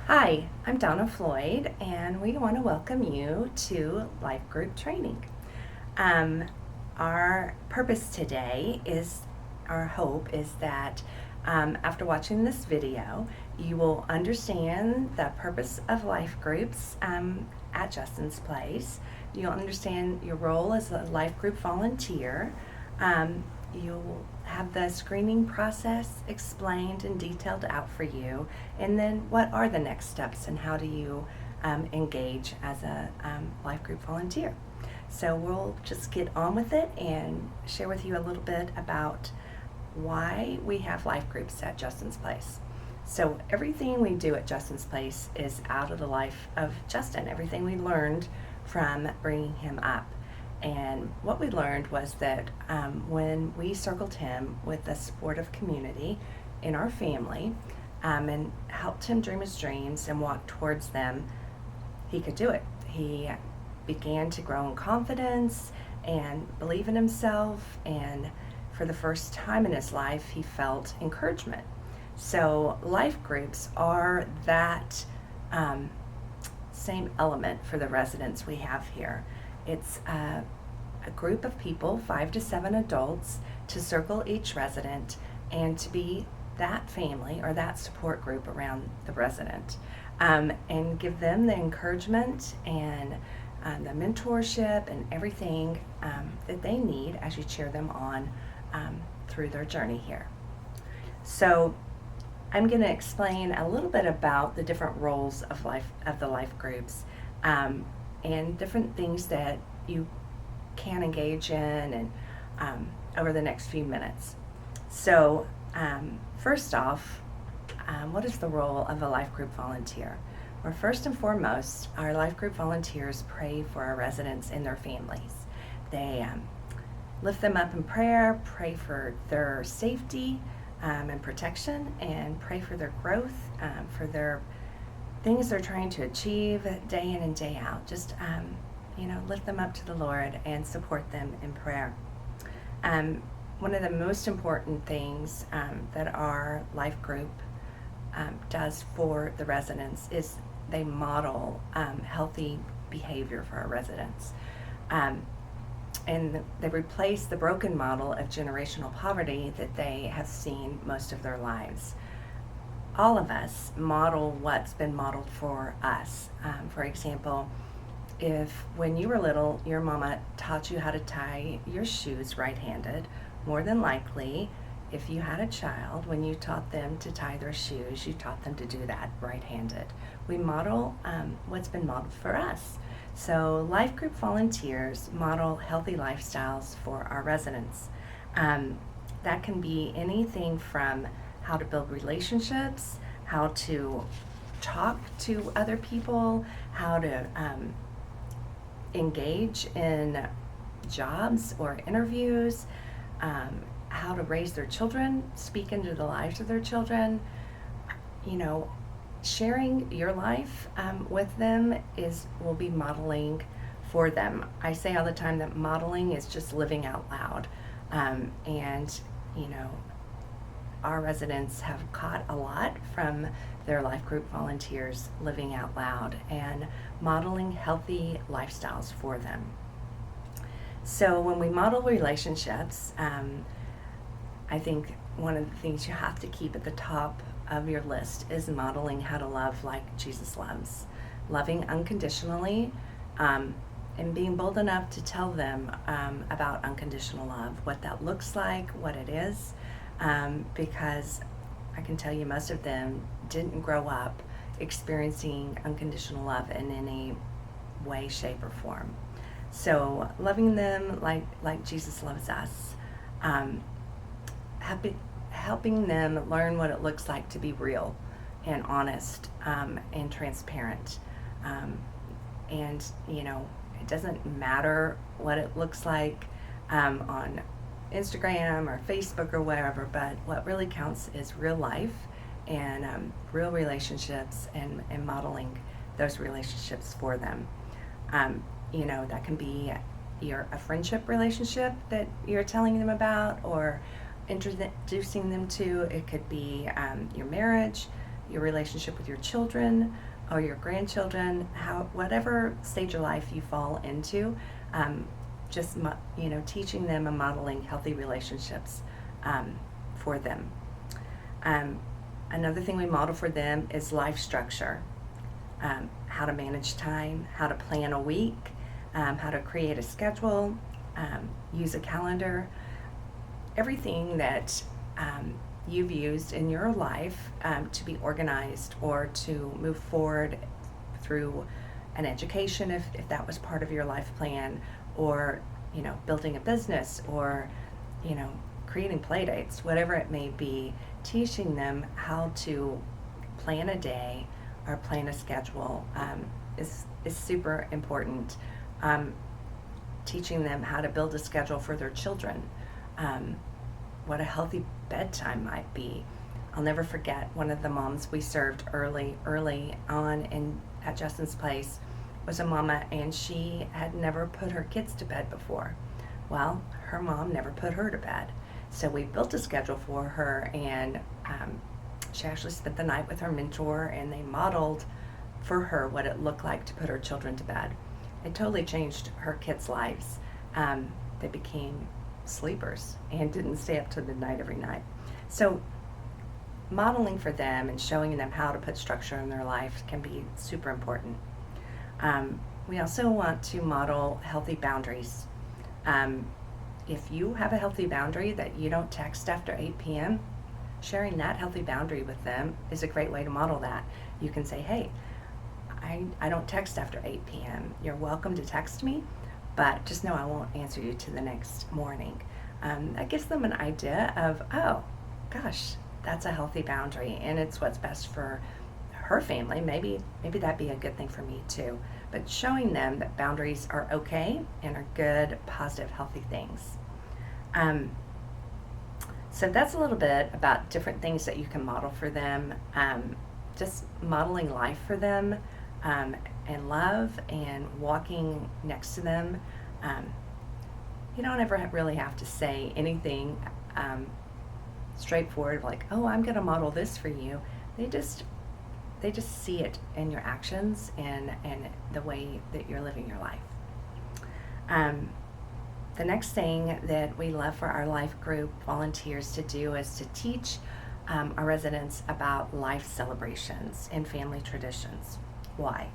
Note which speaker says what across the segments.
Speaker 1: Hi, I'm Donna Floyd, and we want to welcome you to Life Group Training. Um, our purpose today is, our hope is that after watching this video, you will understand the purpose of life groups at Justin's Place. You'll understand your role as a life group volunteer. You'll have the screening process explained and detailed out for you, and then what are the next steps and how do you engage as a life group volunteer. So we'll just get on with it and share with you a little bit about why we have life groups at Justin's Place. So everything we do at Justin's Place is out of the life of Justin, everything we learned from bringing him up. And what we learned was that when we circled him with the supportive community in our family and helped him dream his dreams and walk towards them, he could do it. He began to grow in confidence and believe in himself, and for the first time in his life, he felt encouragement. So life groups are that same element for the residents we have here. It's a group of people, 5 to 7 adults, to circle each resident and to be that family or that support group around the resident, and give them the encouragement and the mentorship and everything that they need as you cheer them on through their journey here. So I'm going to explain a little bit about the different roles of the life groups, and different things that you can engage in and over the next few minutes. So first off, what is the role of a life group volunteer? Well, first and foremost, our life group volunteers pray for our residents and their families. They lift them up in prayer, pray for their safety and protection, and pray for their growth, for their things they're trying to achieve day in and day out. Just lift them up to the Lord and support them in prayer. One of the most important things that our life group does for the residents is they model healthy behavior for our residents. And they replace the broken model of generational poverty that they have seen most of their lives. All of us model what's been modeled for us. For example, if when you were little, your mama taught you how to tie your shoes right-handed, more than likely, if you had a child, when you taught them to tie their shoes, you taught them to do that right-handed. We model what's been modeled for us. So life group volunteers model healthy lifestyles for our residents. That can be anything from how to build relationships, how to talk to other people, how to engage in jobs or interviews, how to raise their children, speak into the lives of their children. Sharing your life with them will be modeling for them. I say all the time that modeling is just living out loud. And our residents have caught a lot from their life group volunteers living out loud and modeling healthy lifestyles for them. So when we model relationships, I think one of the things you have to keep at the top of your list is modeling how to love like Jesus loves, loving unconditionally, and being bold enough to tell them about unconditional love, what that looks like, what it is, because I can tell you most of them didn't grow up experiencing unconditional love in any way, shape, or form. So loving them like Jesus loves us, helping them learn what it looks like to be real and honest and transparent. And it doesn't matter what it looks like on Instagram or Facebook or wherever, but what really counts is real life and real relationships and modeling those relationships for them. That can be a friendship relationship that you're telling them about or introducing them to. It could be your marriage, your relationship with your children or your grandchildren, whatever stage of life you fall into, just teaching them and modeling healthy relationships for them. Another thing we model for them is life structure, how to manage time, how to plan a week, how to create a schedule, use a calendar, everything that you've used in your life to be organized or to move forward through an education if that was part of your life plan, or building a business, or creating play dates, whatever it may be. Teaching them how to plan a day or plan a schedule is super important. Teaching them how to build a schedule for their children, what a healthy bedtime might be. I'll never forget one of the moms we served early on at Justin's Place was a mama, and she had never put her kids to bed before. Well, her mom never put her to bed. So we built a schedule for her, and she actually spent the night with her mentor, and they modeled for her what it looked like to put her children to bed. It totally changed her kids' lives. They became sleepers and didn't stay up till midnight every night. So modeling for them and showing them how to put structure in their life can be super important. We also want to model healthy boundaries. If you have a healthy boundary that you don't text after 8 p.m., sharing that healthy boundary with them is a great way to model that. You can say, hey, I don't text after 8 p.m. You're welcome to text me, but just know I won't answer you till the next morning. That gives them an idea of, oh, gosh, that's a healthy boundary, and it's what's best for her family. Maybe that'd be a good thing for me too. But showing them that boundaries are okay and are good, positive, healthy things. So that's a little bit about different things that you can model for them. Just modeling life for them, and love, and walking next to them. You don't ever really have to say anything straightforward like, oh, I'm going to model this for you. They just see it in your actions and the way that you're living your life. The next thing that we love for our life group volunteers to do is to teach our residents about life celebrations and family traditions. Why?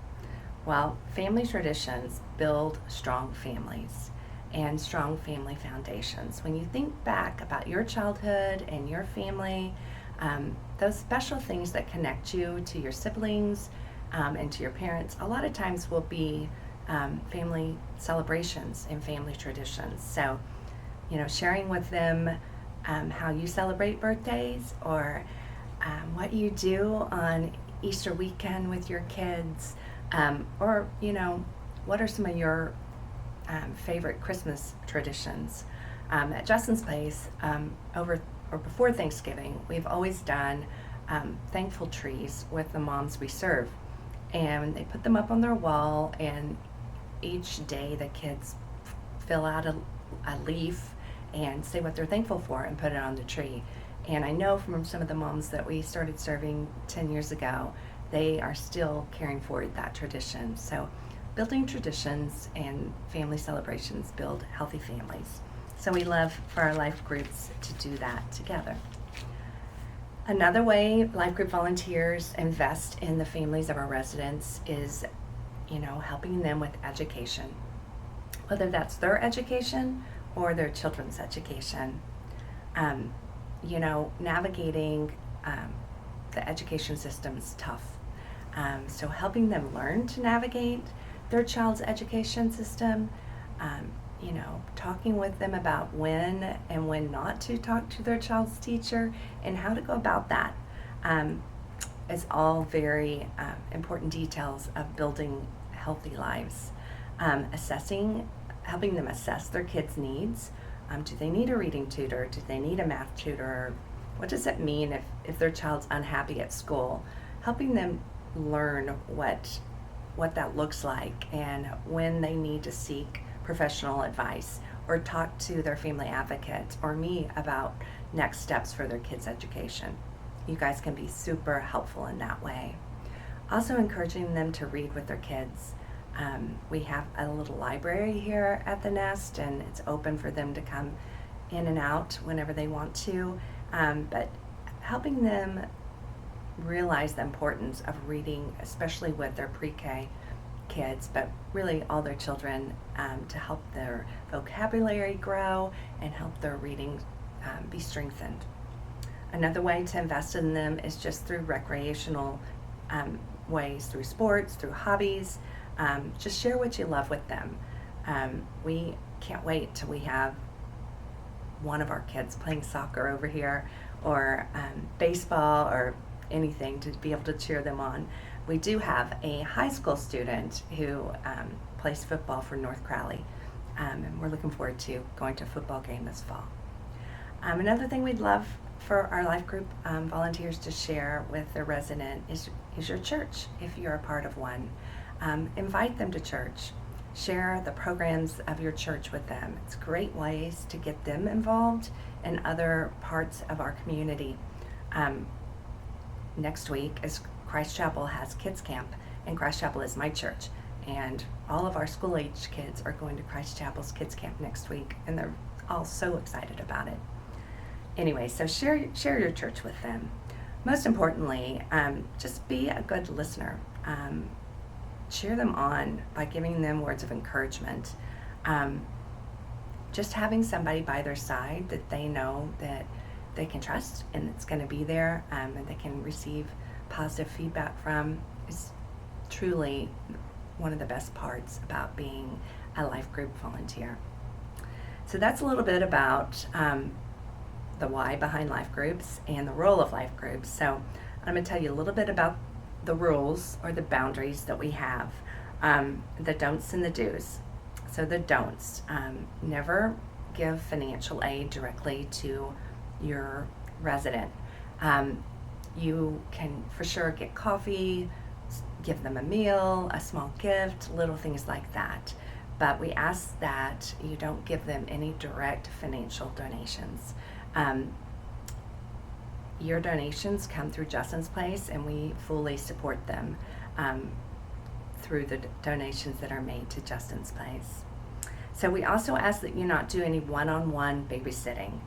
Speaker 1: Well, family traditions build strong families and strong family foundations. When you think back about your childhood and your family, those special things that connect you to your siblings and to your parents, a lot of times will be family celebrations and family traditions. So, sharing with them how you celebrate birthdays, or what you do on Easter weekend with your kids, or what are some of your favorite Christmas traditions. At Justin's Place, before Thanksgiving, we've always done thankful trees with the moms we serve, and they put them up on their wall, and each day the kids fill out a leaf and say what they're thankful for and put it on the tree. And I know from some of the moms that we started serving 10 years ago, they are still carrying forward that tradition. So building traditions and family celebrations build healthy families. So we love for our life groups to do that together. Another way life group volunteers invest in the families of our residents is, helping them with education, whether that's their education or their children's education. Navigating the education system is tough. So helping them learn to navigate their child's education system, talking with them about when and when not to talk to their child's teacher and how to go about that, is all very important details of building healthy lives. Helping them assess their kids' needs. Do they need a reading tutor? Do they need a math tutor? What does it mean if their child's unhappy at school? Helping them learn what that looks like, and when they need to seek professional advice or talk to their family advocate or me about next steps for their kids' education. you guys can be super helpful in that way. Also encouraging them to read with their kids. We have a little library here at the Nest, and it's open for them to come in and out whenever they want to, but helping them realize the importance of reading, especially with their pre-K kids, but really all their children, to help their vocabulary grow and help their reading be strengthened. Another way to invest in them is just through recreational ways, through sports, through hobbies. Just share what you love with them. We can't wait till we have one of our kids playing soccer over here, or baseball, or anything to be able to cheer them on. We do have a high school student who plays football for North Crowley, and we're looking forward to going to a football game this fall. Another thing we'd love for our life group volunteers to share with their resident is your church, if you're a part of one. Invite them to church. Share the programs of your church with them. It's great ways to get them involved in other parts of our community. Next week is Christ Chapel has Kids Camp, and Christ Chapel is my church. And all of our school-age kids are going to Christ Chapel's Kids Camp next week, and they're all so excited about it. Anyway, so share your church with them. Most importantly, just be a good listener. Cheer them on by giving them words of encouragement. Just having somebody by their side that they know that they can trust and it's going to be there, and they can receive positive feedback from, is truly one of the best parts about being a life group volunteer. So that's a little bit about the why behind life groups and the role of life groups. So I'm going to tell you a little bit about the rules or the boundaries that we have, the don'ts and the do's. So the don'ts, never give financial aid directly to your resident. You can for sure get coffee, give them a meal, a small gift, little things like that. But we ask that you don't give them any direct financial donations. Your donations come through Justin's Place, and we fully support them through the donations that are made to Justin's Place. So we also ask that you not do any one-on-one babysitting.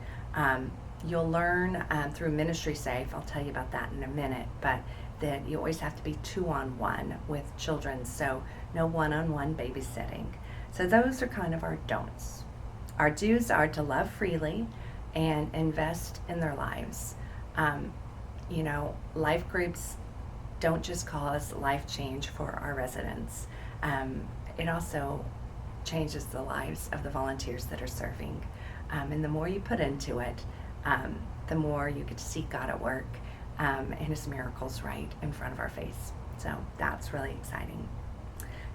Speaker 1: You'll learn through Ministry Safe, I'll tell you about that in a minute, but that you always have to be 2-on-1 with children, so no one-on-one babysitting. So those are kind of our don'ts. Our do's are to love freely and invest in their lives. Life groups don't just cause life change for our residents. It also changes the lives of the volunteers that are serving. And the more you put into it, the more you get to see God at work, and His miracles right in front of our face. So that's really exciting.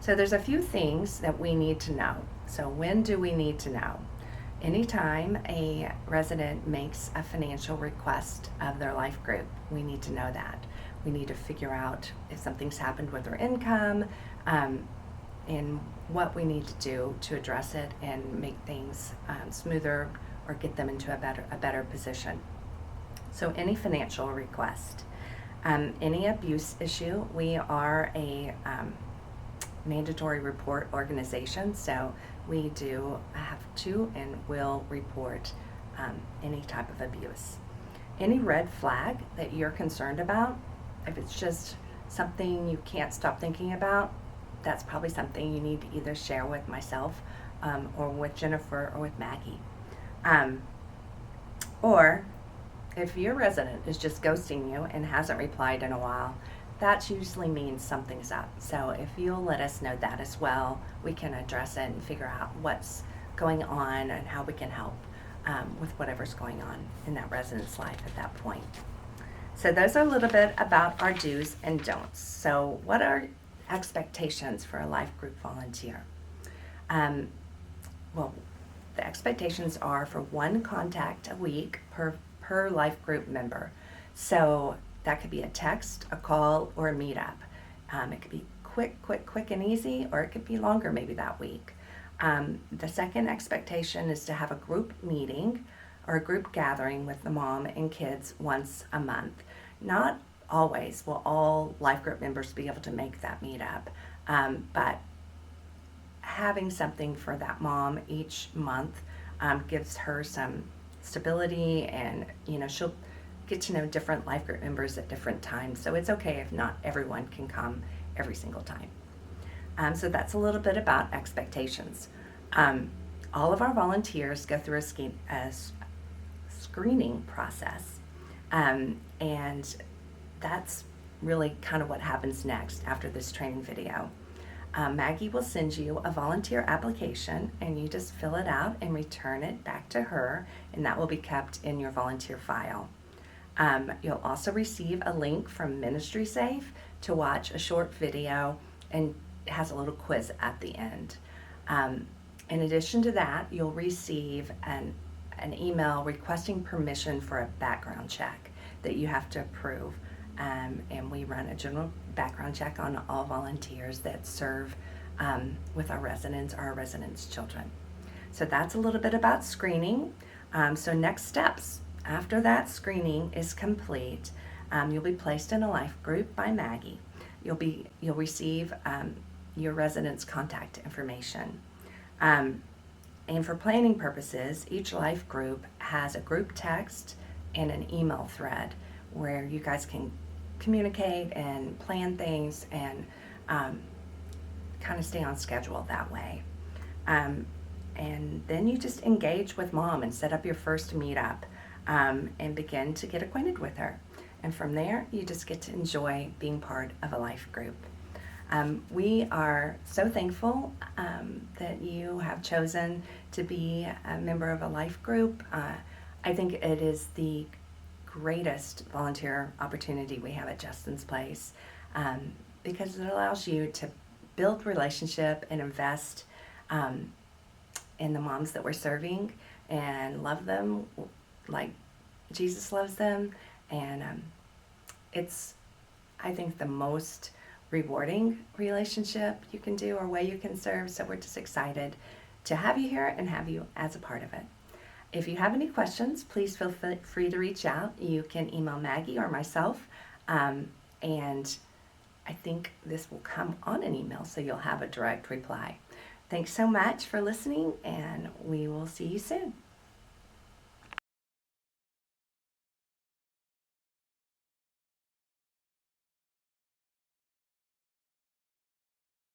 Speaker 1: So there's a few things that we need to know. So when do we need to know? Anytime a resident makes a financial request of their life group, we need to know that. We need to figure out if something's happened with their income, and what we need to do to address it and make things smoother or get them into a better position. So any financial request, any abuse issue, we are a mandatory report organization, so we do have to and will report any type of abuse. Any red flag that you're concerned about, if it's just something you can't stop thinking about, that's probably something you need to either share with myself or with Jennifer or with Maggie. Or if your resident is just ghosting you and hasn't replied in a while, that usually means something's up. So if you'll let us know that as well, we can address it and figure out what's going on and how we can help with whatever's going on in that resident's life at that point. So those are a little bit about our do's and don'ts. So what are expectations for a life group volunteer? Well, the expectations are for one contact a week per life group member. So that could be a text, a call, or a meetup. It could be quick and easy, or it could be longer maybe that week. The second expectation is to have a group meeting or a group gathering with the mom and kids once a month. Not always will all life group members be able to make that meetup, but having something for that mom each month gives her some stability, and she'll get to know different life group members at different times. So it's okay if not everyone can come every single time. So that's a little bit about expectations. All of our volunteers go through a screening process, and that's really kind of what happens next after this training video. Maggie will send you a volunteer application, and you just fill it out and return it back to her, and that will be kept in your volunteer file. You'll also receive a link from Ministry Safe to watch a short video, and it has a little quiz at the end. In addition to that, you'll receive an email requesting permission for a background check that you have to approve. And we run a general background check on all volunteers that serve with our residents or our residents' children. So that's a little bit about screening. So next steps. After that screening is complete, you'll be placed in a life group by Maggie. You'll receive your residents' contact information. And for planning purposes, each life group has a group text and an email thread where you guys can communicate and plan things and kind of stay on schedule that way. And then you just engage with mom and set up your first meetup and begin to get acquainted with her. And from there, you just get to enjoy being part of a life group. We are so thankful that you have chosen to be a member of a life group. I think it is the greatest volunteer opportunity we have at Justin's Place, because it allows you to build relationship and invest in the moms that we're serving and love them like Jesus loves them. And it's, I think, the most rewarding relationship you can do or way you can serve. So we're just excited to have you here and have you as a part of it. If you have any questions, please feel free to reach out. You can email Maggie or myself, and I think this will come on an email, so you'll have a direct reply. Thanks so much for listening, and we will see you soon.